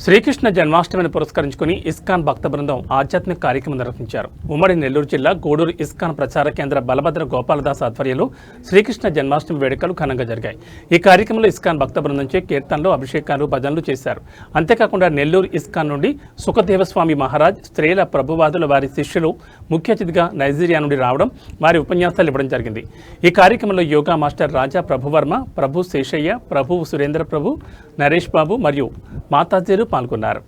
శ్రీకృష్ణ జన్మాష్టమిని పురస్కరించుకుని ఇస్కాన్ భక్త బృందం ఆధ్యాత్మిక కార్యక్రమం నిర్వహించారు. ఉమ్మడి నెల్లూరు జిల్లా గూడూరు ఇస్కాన్ ప్రచార కేంద్ర బలభద్ర గోపాలదాస్ ఆధ్వర్యంలో శ్రీకృష్ణ జన్మాష్టమి వేడుకలు ఘనంగా జరిగాయి. ఈ కార్యక్రమంలో ఇస్కాన్ భక్త బృందంచే కీర్తనలు, అభిషేకాలు, భజనలు చేశారు. అంతేకాకుండా నెల్లూరు ఇస్కాన్ నుండి సుఖదేవస్వామి మహారాజ్, స్త్రీల ప్రభువాదుల వారి శిష్యులు ముఖ్య అతిథిగా నైజీరియా నుండి రావడం, వారి ఉపన్యాసాలు ఇవ్వడం జరిగింది. ఈ కార్యక్రమంలో యోగా మాస్టర్ రాజా ప్రభువర్మ, ప్రభు శేషయ్య, ప్రభు సురేంద్ర ప్రభు, నరేష్ బాబు మరియు మాతాజీలు పాల్గొన్నారు.